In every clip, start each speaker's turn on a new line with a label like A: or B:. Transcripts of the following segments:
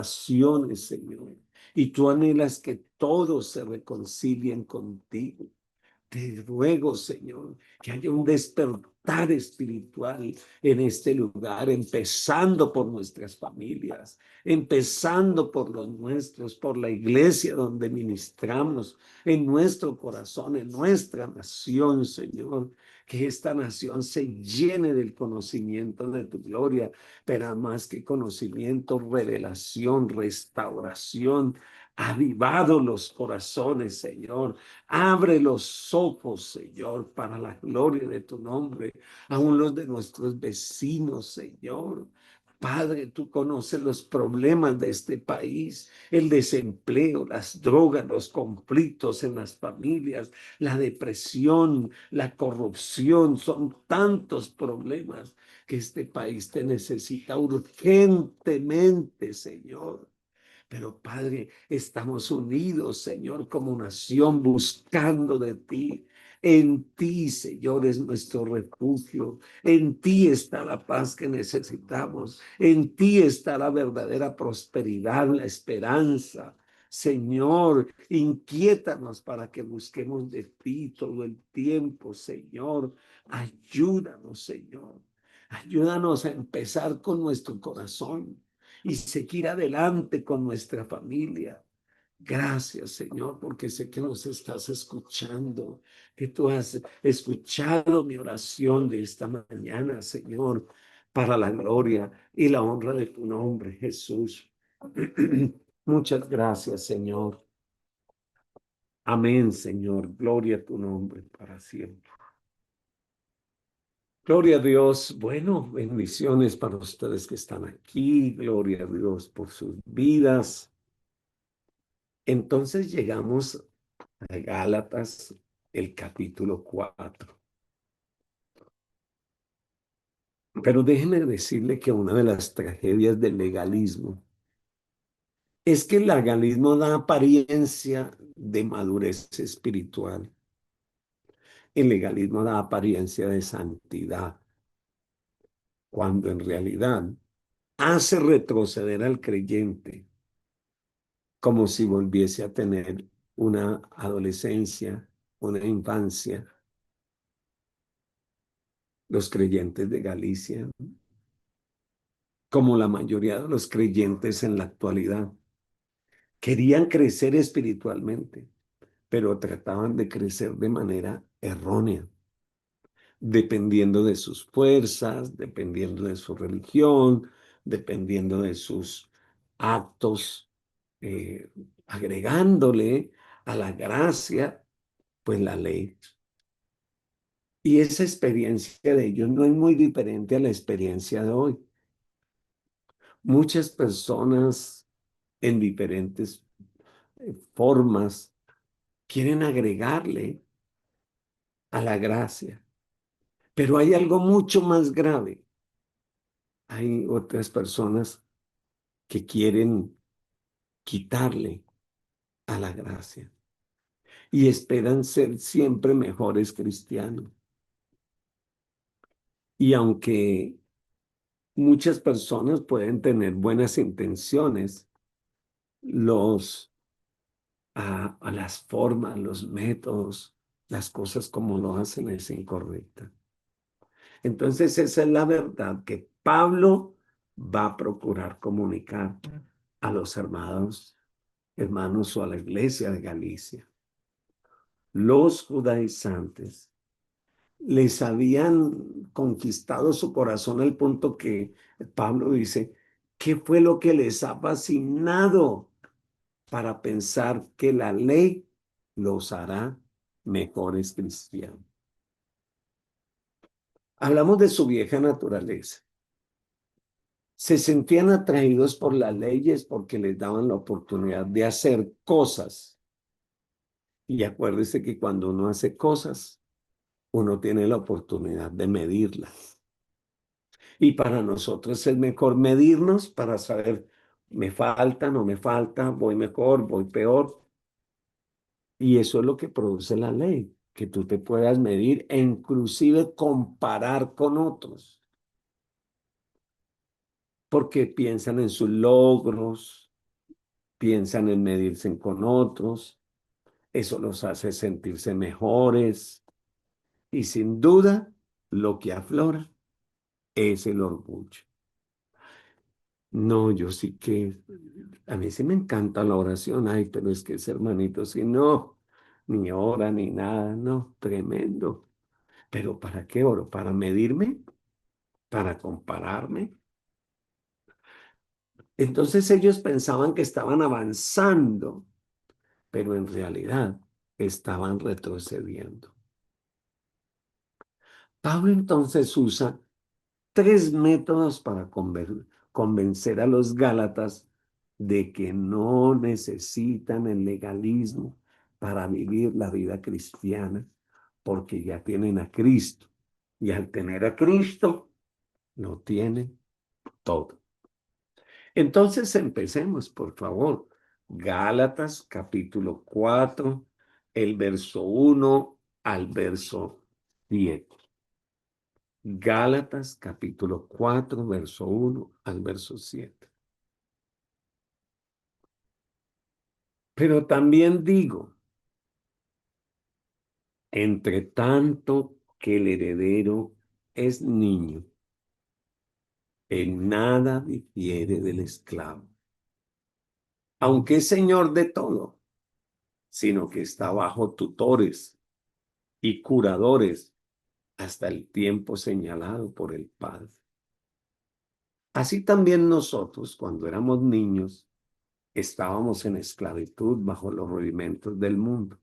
A: naciones, Señor. Y tú anhelas que todos se reconcilien contigo. Te ruego, Señor, que haya un despertar espiritual en este lugar, empezando por nuestras familias, empezando por los nuestros, por la iglesia donde ministramos, en nuestro corazón, en nuestra nación, Señor. Que esta nación se llene del conocimiento de tu gloria, pero más que conocimiento, revelación, restauración. Avivado los corazones, Señor. Abre los ojos, Señor, para la gloria de tu nombre, aún los de nuestros vecinos, Señor. Padre, tú conoces los problemas de este país, el desempleo, las drogas, los conflictos en las familias, la depresión, la corrupción, son tantos problemas que este país te necesita urgentemente, Señor. Pero Padre, estamos unidos, Señor, como nación buscando de ti. En ti, Señor, es nuestro refugio. En ti está la paz que necesitamos. En ti está la verdadera prosperidad, la esperanza. Señor, inquiétanos para que busquemos de ti todo el tiempo, Señor. Ayúdanos, Señor. Ayúdanos a empezar con nuestro corazón y seguir adelante con nuestra familia. Gracias, Señor, porque sé que nos estás escuchando, que tú has escuchado mi oración de esta mañana, Señor, para la gloria y la honra de tu nombre, Jesús. Muchas gracias, Señor. Amén, Señor. Gloria a tu nombre para siempre. Gloria a Dios. Bueno, bendiciones para ustedes que están aquí. Gloria a Dios por sus vidas. Entonces llegamos a Gálatas, el capítulo 4. Pero déjeme decirle que una de las tragedias del legalismo es que el legalismo da apariencia de madurez espiritual. El legalismo da apariencia de santidad, cuando en realidad hace retroceder al creyente como si volviese a tener una adolescencia, una infancia. Los creyentes de Galicia, como la mayoría de los creyentes en la actualidad, querían crecer espiritualmente, pero trataban de crecer de manera errónea, dependiendo de sus fuerzas, dependiendo de su religión, dependiendo de sus actos, agregándole a la gracia, pues la ley. Y esa experiencia de ellos no es muy diferente a la experiencia de hoy. Muchas personas en diferentes formas quieren agregarle a la gracia, pero hay algo mucho más grave. Hay otras personas que quieren quitarle a la gracia y esperan ser siempre mejores cristianos. Y aunque muchas personas pueden tener buenas intenciones, a las formas, los métodos, las cosas como lo hacen es incorrecta. Entonces esa es la verdad que Pablo va a procurar comunicar a los hermanos o a la iglesia de Galicia. Los judaizantes les habían conquistado su corazón al punto que Pablo dice, ¿qué fue lo que les ha fascinado para pensar que la ley los hará mejores cristianos? Hablamos de su vieja naturaleza. Se sentían atraídos por las leyes porque les daban la oportunidad de hacer cosas. Y acuérdese que cuando uno hace cosas, uno tiene la oportunidad de medirlas. Y para nosotros es mejor medirnos para saber, me falta, no me falta, voy mejor, voy peor. Y eso es lo que produce la ley, que tú te puedas medir e inclusive comparar con otros, porque piensan en sus logros, piensan en medirse con otros, eso los hace sentirse mejores y sin duda lo que aflora es el orgullo. No, yo sí que, a mí sí me encanta la oración, ay, pero es que ese hermanito, si no, ni ora ni nada, no, tremendo. Pero ¿para qué oro? ¿Para medirme? ¿Para compararme? Entonces ellos pensaban que estaban avanzando, pero en realidad estaban retrocediendo. Pablo entonces usa tres métodos para convencer a los Gálatas de que no necesitan el legalismo para vivir la vida cristiana, porque ya tienen a Cristo. Y al tener a Cristo, lo tienen todo. Entonces empecemos, por favor. Gálatas capítulo 4, el verso 1 al verso 7. Gálatas capítulo 4, verso 1 al verso 7. Pero también digo, entre tanto que el heredero es niño, en nada difiere del esclavo, aunque es señor de todo, sino que está bajo tutores y curadores hasta el tiempo señalado por el Padre. Así también nosotros, cuando éramos niños, estábamos en esclavitud bajo los rudimentos del mundo.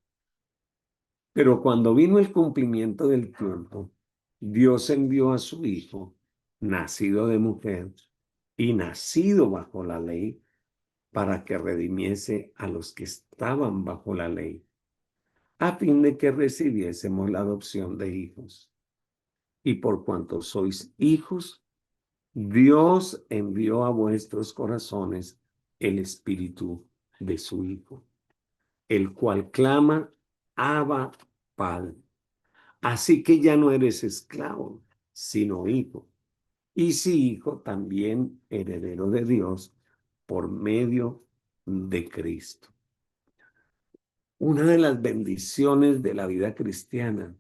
A: Pero cuando vino el cumplimiento del tiempo, Dios envió a su Hijo, nacido de mujer y nacido bajo la ley, para que redimiese a los que estaban bajo la ley, a fin de que recibiésemos la adopción de hijos. Y por cuanto sois hijos, Dios envió a vuestros corazones el espíritu de su Hijo, el cual clama, Abba, Padre. Así que ya no eres esclavo, sino hijo. Y si hijo, también heredero de Dios por medio de Cristo. Una de las bendiciones de la vida cristiana,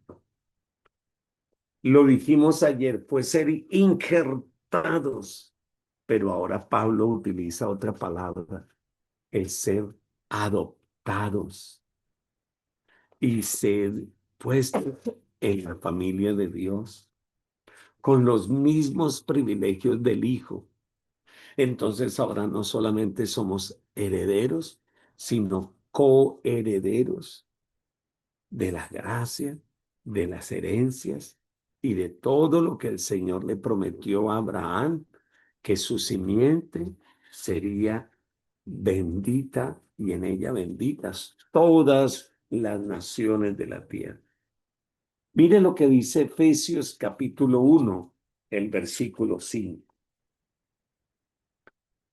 A: lo dijimos ayer, fue ser injertados, pero ahora Pablo utiliza otra palabra, el ser adoptados y ser puestos en la familia de Dios, con los mismos privilegios del Hijo. Entonces ahora no solamente somos herederos, sino coherederos de la gracia, de las herencias y de todo lo que el Señor le prometió a Abraham, que su simiente sería bendita y en ella benditas todas las naciones de la tierra. Mire lo que dice Efesios capítulo 1, el versículo 5.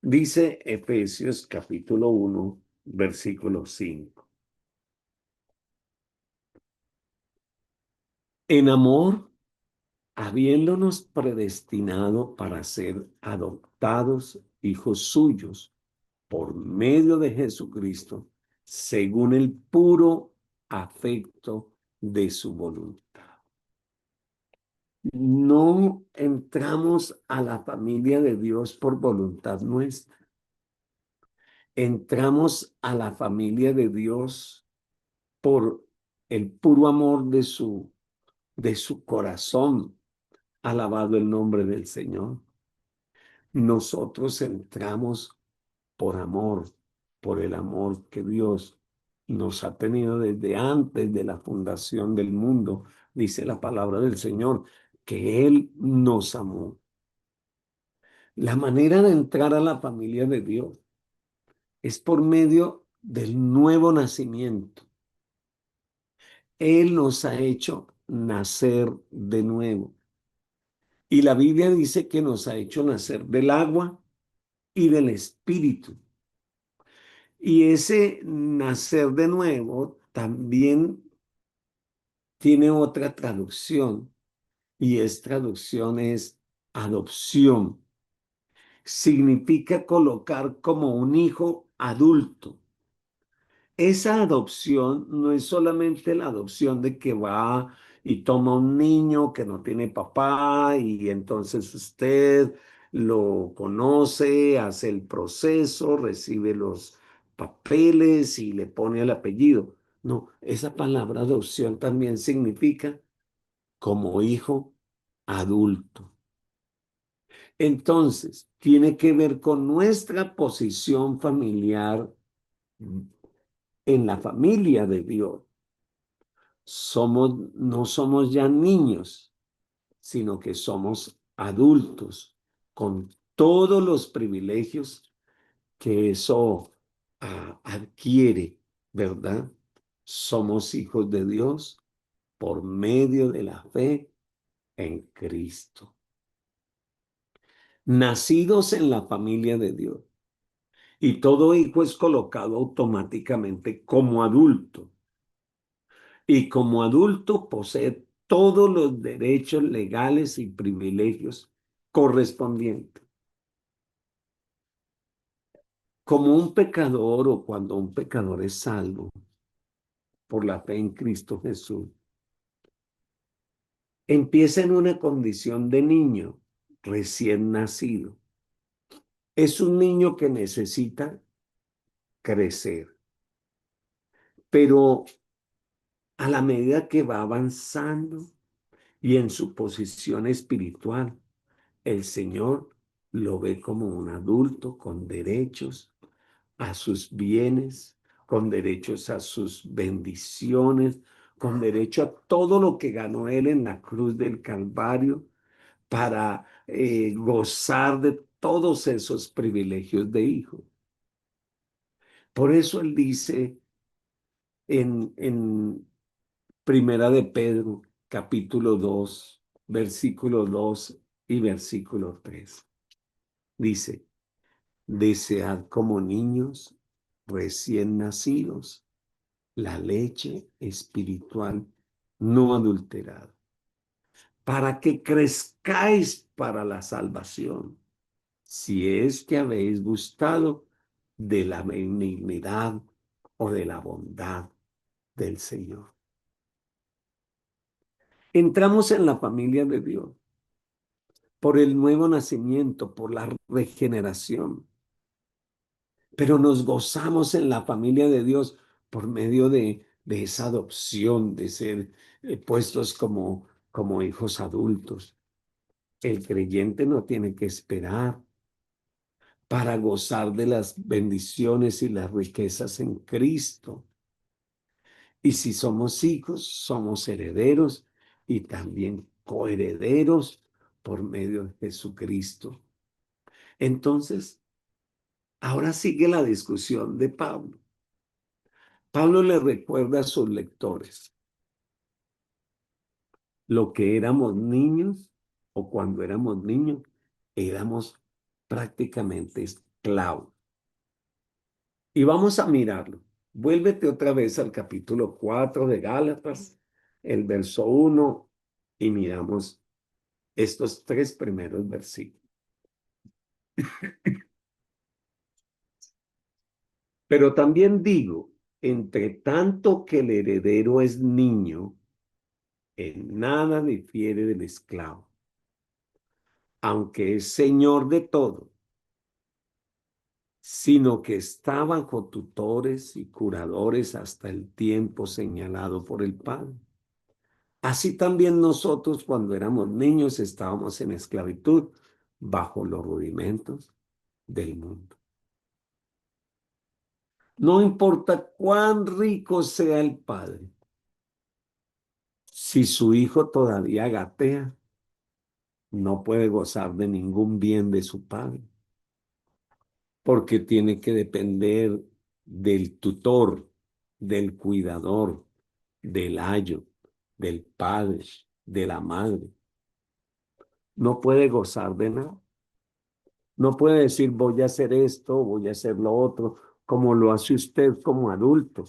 A: Dice Efesios capítulo 1, versículo 5. En amor, habiéndonos predestinado para ser adoptados hijos suyos por medio de Jesucristo, según el puro afecto de su voluntad. No entramos a la familia de Dios por voluntad nuestra. Entramos a la familia de Dios por el puro amor de su corazón. Alabado el nombre del Señor. Nosotros entramos por amor, por el amor que Dios nos ha tenido desde antes de la fundación del mundo. Dice la palabra del Señor, que Él nos amó. La manera de entrar a la familia de Dios es por medio del nuevo nacimiento. Él nos ha hecho nacer de nuevo. Y la Biblia dice que nos ha hecho nacer del agua y del espíritu. Y ese nacer de nuevo también tiene otra traducción, y es traducción es adopción. significa colocar como un hijo adulto. Esa adopción no es solamente la adopción de que va y toma un niño que no tiene papá y entonces usted lo conoce, hace el proceso, recibe los papeles y le pone el apellido. No, esa palabra adopción también significa como hijo adulto. Entonces, tiene que ver con nuestra posición familiar en la familia de Dios. No somos ya niños, sino que somos adultos con todos los privilegios que eso adquiere, ¿verdad? Somos hijos de Dios por medio de la fe en Cristo, nacidos en la familia de Dios. Y todo hijo es colocado automáticamente como adulto. Y como adulto posee todos los derechos legales y privilegios correspondientes. Como un pecador o cuando un pecador es salvo por la fe en Cristo Jesús, empieza en una condición de niño recién nacido. Es un niño que necesita crecer, pero a la medida que va avanzando y en su posición espiritual, el Señor lo ve como un adulto con derechos a sus bienes, con derechos a sus bendiciones, con derecho a todo lo que ganó Él en la cruz del Calvario para gozar de todos esos privilegios de hijo. Por eso Él dice en Primera de Pedro, capítulo 2, versículo 2 y versículo 3. Dice, desead como niños recién nacidos la leche espiritual no adulterada, para que crezcáis para la salvación, si es que habéis gustado de la benignidad o de la bondad del Señor. Entramos en la familia de Dios por el nuevo nacimiento, por la regeneración, pero nos gozamos en la familia de Dios por medio de esa adopción, de ser puestos como hijos adultos. El creyente no tiene que esperar para gozar de las bendiciones y las riquezas en Cristo. Y si somos hijos, somos herederos y también coherederos por medio de Jesucristo. Entonces, ahora sigue la discusión de Pablo. Pablo le recuerda a sus lectores lo que éramos niños o cuando éramos niños, éramos prácticamente esclavos. Y vamos a mirarlo. Vuélvete otra vez al capítulo 4 de Gálatas, el verso 1, y miramos estos tres primeros versículos. Pero también digo, entre tanto que el heredero es niño, en nada difiere del esclavo, aunque es señor de todo, sino que está bajo tutores y curadores hasta el tiempo señalado por el Padre. Así también nosotros cuando éramos niños estábamos en esclavitud bajo los rudimentos del mundo. No importa cuán rico sea el padre, si su hijo todavía gatea, no puede gozar de ningún bien de su padre, porque tiene que depender del tutor, del cuidador, del ayo, del padre, de la madre. No puede gozar de nada. No puede decir voy a hacer esto, voy a hacer lo otro, como lo hace usted como adulto.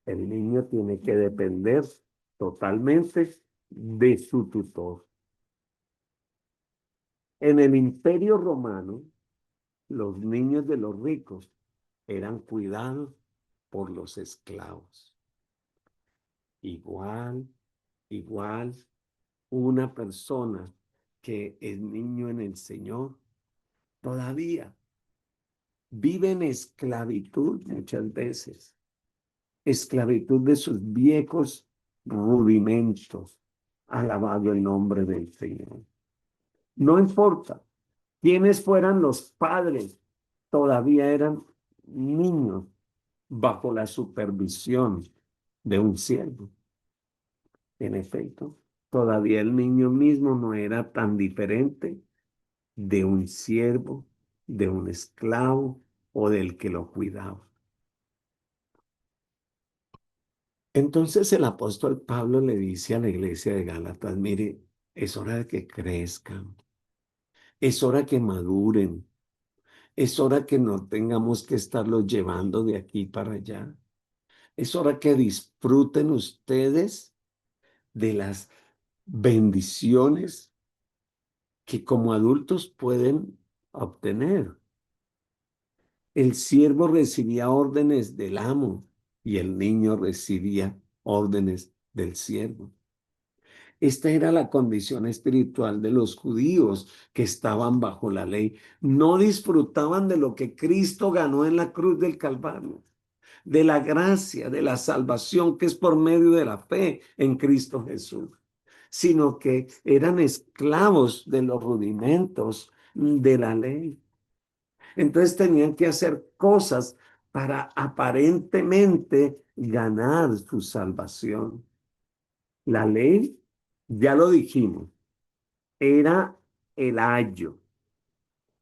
A: El niño tiene que depender totalmente de su tutor. En el Imperio Romano, los niños de los ricos eran cuidados por los esclavos. Igual, igual, una persona que es niño en el Señor todavía vive en esclavitud muchas veces, esclavitud de sus viejos rudimentos. Alabado el nombre del Señor. No importa quiénes fueran los padres, todavía eran niños bajo la supervisión de un siervo. En efecto, todavía el niño mismo no era tan diferente de un siervo, de un esclavo o del que lo cuidaba. Entonces el apóstol Pablo le dice a la iglesia de Gálatas, mire, es hora de que crezcan, es hora que maduren, es hora que no tengamos que estarlos llevando de aquí para allá. Es hora que disfruten ustedes de las bendiciones que como adultos pueden obtener. El siervo recibía órdenes del amo y el niño recibía órdenes del siervo. Esta era la condición espiritual de los judíos que estaban bajo la ley. No disfrutaban de lo que Cristo ganó en la cruz del Calvario, de la gracia, de la salvación que es por medio de la fe en Cristo Jesús, sino que eran esclavos de los rudimentos de la ley. Entonces tenían que hacer cosas para aparentemente ganar su salvación. La ley, ya lo dijimos, era el ayo,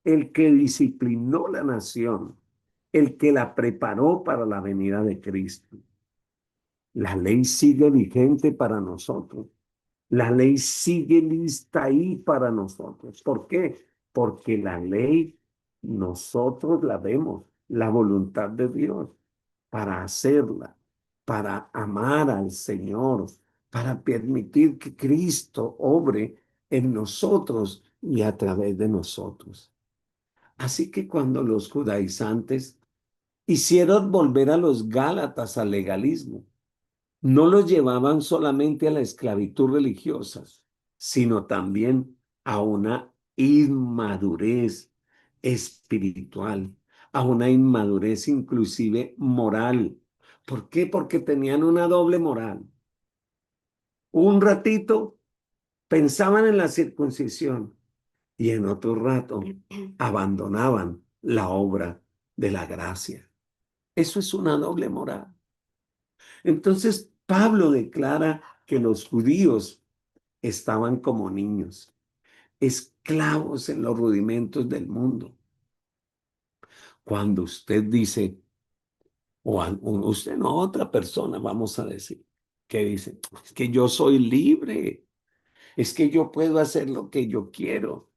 A: el que disciplinó la nación, el que la preparó para la venida de Cristo. La ley sigue vigente para nosotros. La ley sigue lista ahí para nosotros. ¿Por qué? Porque la ley nosotros la vemos, la voluntad de Dios, para hacerla, para amar al Señor, para permitir que Cristo obre en nosotros y a través de nosotros. Así que cuando los judaizantes hicieron volver a los gálatas al legalismo, no los llevaban solamente a la esclavitud religiosa, sino también a una inmadurez espiritual, a una inmadurez inclusive moral. ¿Por qué? Porque tenían una doble moral. Un ratito pensaban en la circuncisión y en otro rato abandonaban la obra de la gracia. Eso es una doble moral. Entonces, Pablo declara que los judíos estaban como niños, esclavos en los rudimentos del mundo. Cuando usted dice, usted no, otra persona, vamos a decir, que dice, es que yo soy libre, es que yo puedo hacer lo que yo quiero.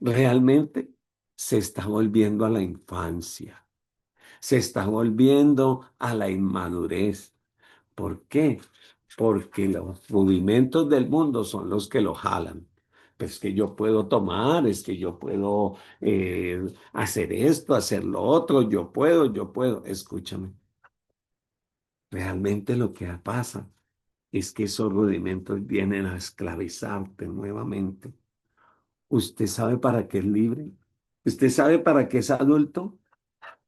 A: Realmente se está volviendo a la infancia, se está volviendo a la inmadurez. ¿Por qué? Porque los rudimentos del mundo son los que lo jalan. Pues que yo puedo tomar, es que yo puedo hacer esto, hacer lo otro, yo puedo, yo puedo. Escúchame, realmente lo que pasa es que esos rudimentos vienen a esclavizarte nuevamente. ¿Usted sabe para qué es libre? ¿Usted sabe para qué es adulto?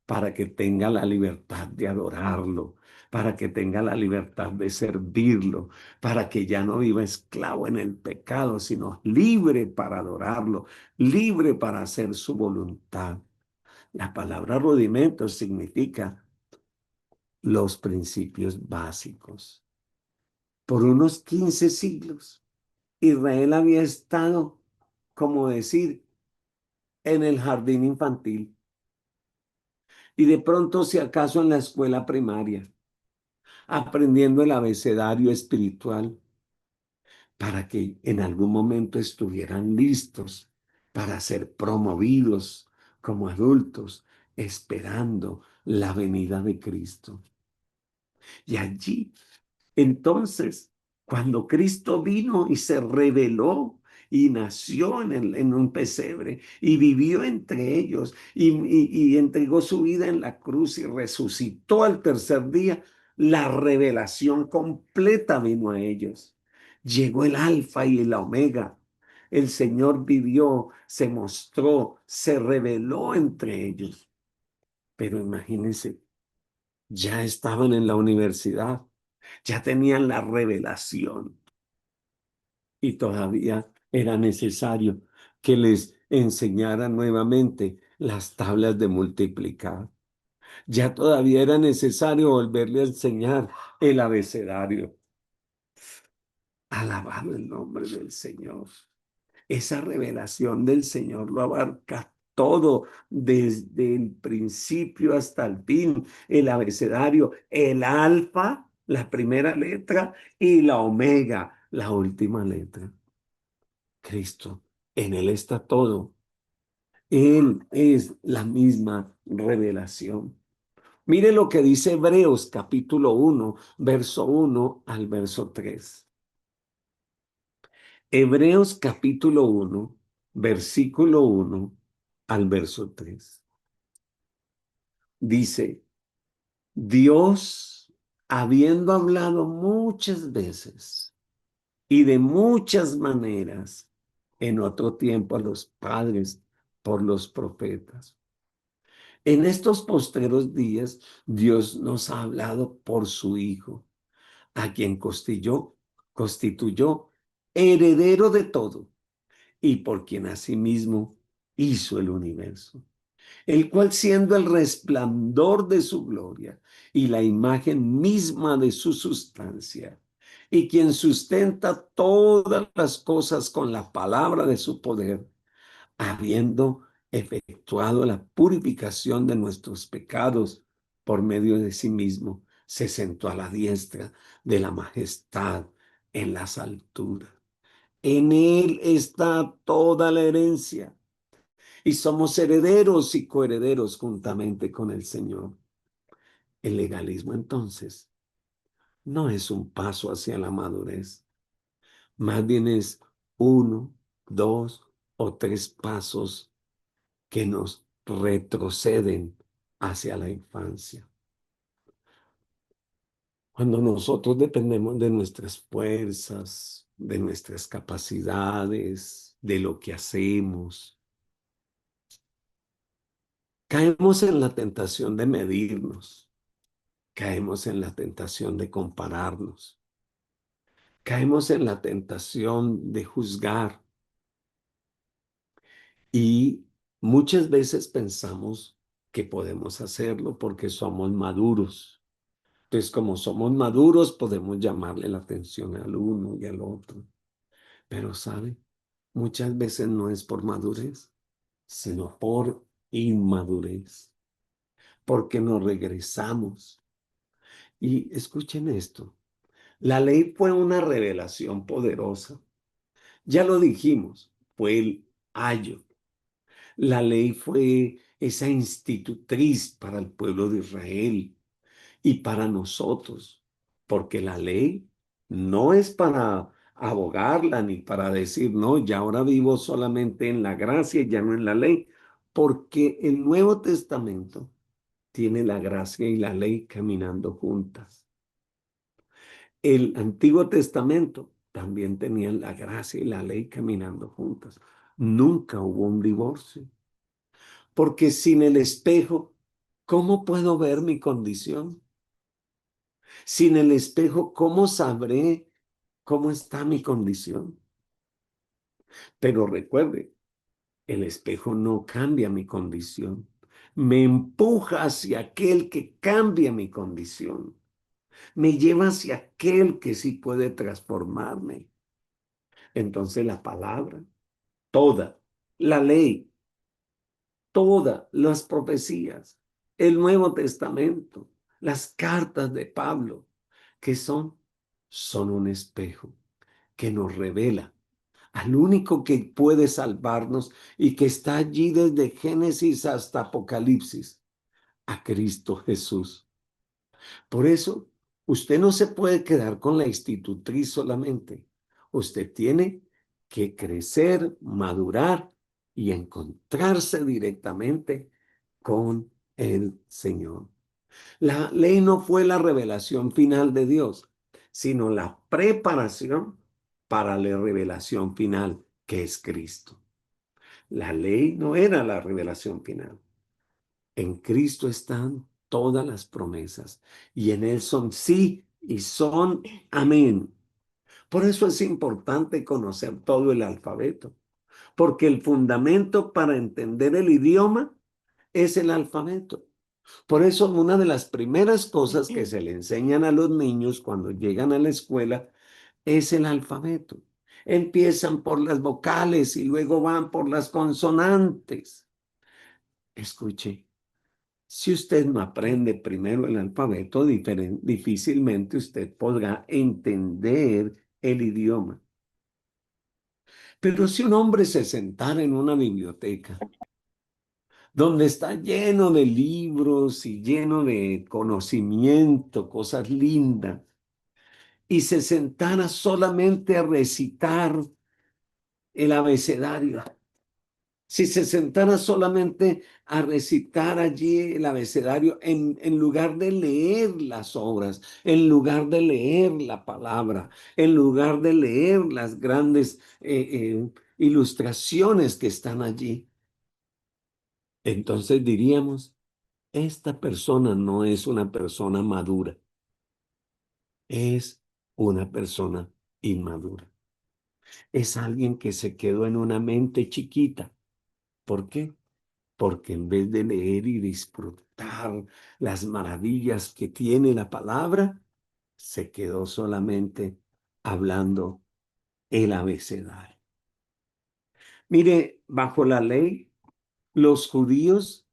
A: Para que tenga la libertad de adorarlo, para que tenga la libertad de servirlo, para que ya no viva esclavo en el pecado, sino libre para adorarlo, libre para hacer su voluntad. La palabra rudimentos significa los principios básicos. Por unos 15 siglos, Israel había estado, como decir, en el jardín infantil y de pronto, si acaso, en la escuela primaria, aprendiendo el abecedario espiritual para que en algún momento estuvieran listos para ser promovidos como adultos, esperando la venida de Cristo. Y allí, entonces, cuando Cristo vino y se reveló y nació en un pesebre y vivió entre ellos y entregó su vida en la cruz y resucitó al tercer día. La revelación completa vino a ellos. Llegó el alfa y el omega. El Señor vivió, se mostró, se reveló entre ellos. Pero imagínense, ya estaban en la universidad, ya tenían la revelación y todavía era necesario que les enseñaran nuevamente las tablas de multiplicar. Ya todavía era necesario volverle a enseñar el abecedario. Alabado el nombre del Señor. Esa revelación del Señor lo abarca todo, desde el principio hasta el fin, el abecedario, el alfa, la primera letra, y la omega, la última letra. Cristo, en Él está todo. Él es la misma revelación. Mire lo que dice Hebreos capítulo 1, verso 1 al verso 3. Hebreos capítulo 1, versículo 1 al verso 3. Dice, Dios, habiendo hablado muchas veces y de muchas maneras en otro tiempo a los padres por los profetas. En estos postreros días, Dios nos ha hablado por su Hijo, a quien constituyó heredero de todo y por quien asimismo hizo el universo, el cual siendo el resplandor de su gloria y la imagen misma de su sustancia, y quien sustenta todas las cosas con la palabra de su poder, habiendo efectuado la purificación de nuestros pecados por medio de sí mismo, se sentó a la diestra de la majestad en las alturas. En Él está toda la herencia y somos herederos y coherederos juntamente con el Señor. El legalismo entonces no es un paso hacia la madurez, más bien es uno, dos o tres pasos que nos retroceden hacia la infancia. Cuando nosotros dependemos de nuestras fuerzas, de nuestras capacidades, de lo que hacemos, caemos en la tentación de medirnos, caemos en la tentación de compararnos, caemos en la tentación de juzgar y muchas veces pensamos que podemos hacerlo porque somos maduros. Entonces, como somos maduros, podemos llamarle la atención al uno y al otro. Pero, ¿sabe? Muchas veces no es por madurez, sino por inmadurez, porque nos regresamos. Y escuchen esto, la ley fue una revelación poderosa. Ya lo dijimos, fue el ayo. La ley fue esa institutriz para el pueblo de Israel y para nosotros, porque la ley no es para abogarla ni para decir, no, ya ahora vivo solamente en la gracia y ya no en la ley, porque el Nuevo Testamento tiene la gracia y la ley caminando juntas. El Antiguo Testamento también tenía la gracia y la ley caminando juntas. Nunca hubo un divorcio, porque sin el espejo, ¿cómo puedo ver mi condición? Sin el espejo, ¿cómo sabré cómo está mi condición? Pero recuerde, el espejo no cambia mi condición. Me empuja hacia aquel que cambia mi condición. Me lleva hacia aquel que sí puede transformarme. Entonces la palabra, toda, la ley, todas las profecías, el Nuevo Testamento, las cartas de Pablo, ¿qué son? Son un espejo que nos revela al único que puede salvarnos y que está allí desde Génesis hasta Apocalipsis, a Cristo Jesús. Por eso, usted no se puede quedar con la institutriz solamente. Usted tiene que crecer, madurar y encontrarse directamente con el Señor. La ley no fue la revelación final de Dios, sino la preparación para la revelación final, que es Cristo. La ley no era la revelación final. En Cristo están todas las promesas y en Él son sí y son amén. Por eso es importante conocer todo el alfabeto, porque el fundamento para entender el idioma es el alfabeto. Por eso una de las primeras cosas que se le enseñan a los niños cuando llegan a la escuela es el alfabeto. Empiezan por las vocales y luego van por las consonantes. Escuche, si usted no aprende primero el alfabeto, difícilmente usted podrá entender el idioma. Pero si un hombre se sentara en una biblioteca donde está lleno de libros y lleno de conocimiento, cosas lindas, y se sentara solamente a recitar el abecedario, si se sentara solamente a recitar allí el abecedario en lugar de leer las obras, en lugar de leer la palabra, en lugar de leer las grandes ilustraciones que están allí, entonces diríamos, esta persona no es una persona madura, es una persona inmadura. Es alguien que se quedó en una mente chiquita. ¿Por qué? Porque en vez de leer y disfrutar las maravillas que tiene la palabra, se quedó solamente hablando el abecedario. Mire, bajo la ley, los judíos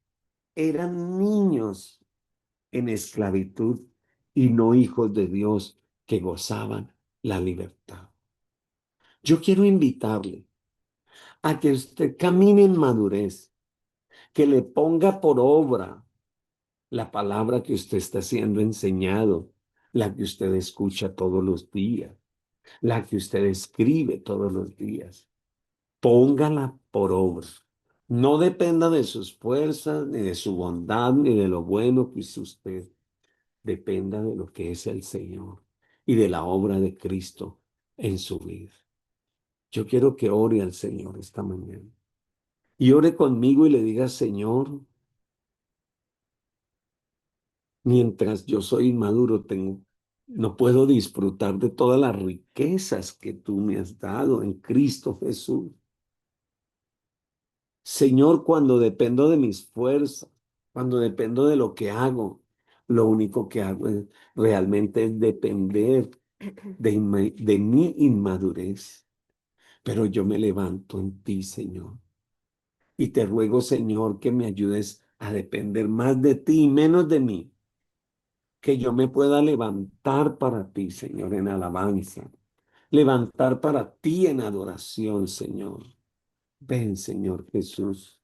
A: eran niños en esclavitud y no hijos de Dios que gozaban la libertad. Yo quiero invitarle a que usted camine en madurez, que le ponga por obra la palabra que usted está siendo enseñado, la que usted escucha todos los días, la que usted escribe todos los días. Póngala por obra. No dependa de sus fuerzas, ni de su bondad, ni de lo bueno que hizo usted. Dependa de lo que es el Señor y de la obra de Cristo en su vida. Yo quiero que ore al Señor esta mañana. Y ore conmigo y le diga, Señor, mientras yo soy inmaduro, no puedo disfrutar de todas las riquezas que tú me has dado en Cristo Jesús. Señor, cuando dependo de mis fuerzas, cuando dependo de lo que hago, lo único que hago realmente es depender de mi inmadurez. Pero yo me levanto en ti, Señor. Y te ruego, Señor, que me ayudes a depender más de ti y menos de mí. Que yo me pueda levantar para ti, Señor, en alabanza. Levantar para ti en adoración, Señor. Ven, Señor Jesús.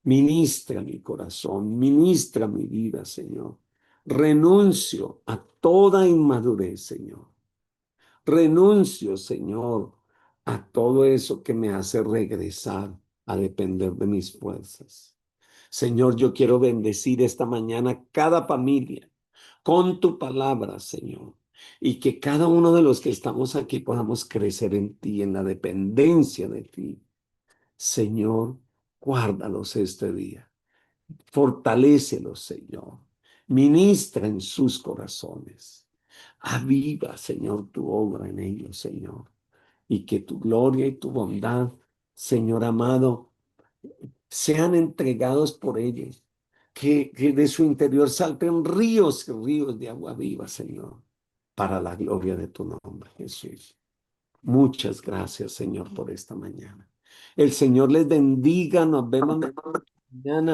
A: Ministra mi corazón, ministra mi vida, Señor. Renuncio a toda inmadurez, Señor. Renuncio, Señor, a todo eso que me hace regresar a depender de mis fuerzas. Señor, yo quiero bendecir esta mañana cada familia con tu palabra, Señor, y que cada uno de los que estamos aquí podamos crecer en ti, en la dependencia de ti. Señor, guárdalos este día. Fortalécelos, Señor. Ministra en sus corazones. Aviva, Señor, tu obra en ellos, Señor. Y que tu gloria y tu bondad, Señor amado, sean entregados por ellos. Que de su interior salten ríos y ríos de agua viva, Señor, para la gloria de tu nombre, Jesús. Muchas gracias, Señor, por esta mañana. El Señor les bendiga. Nos vemos mañana.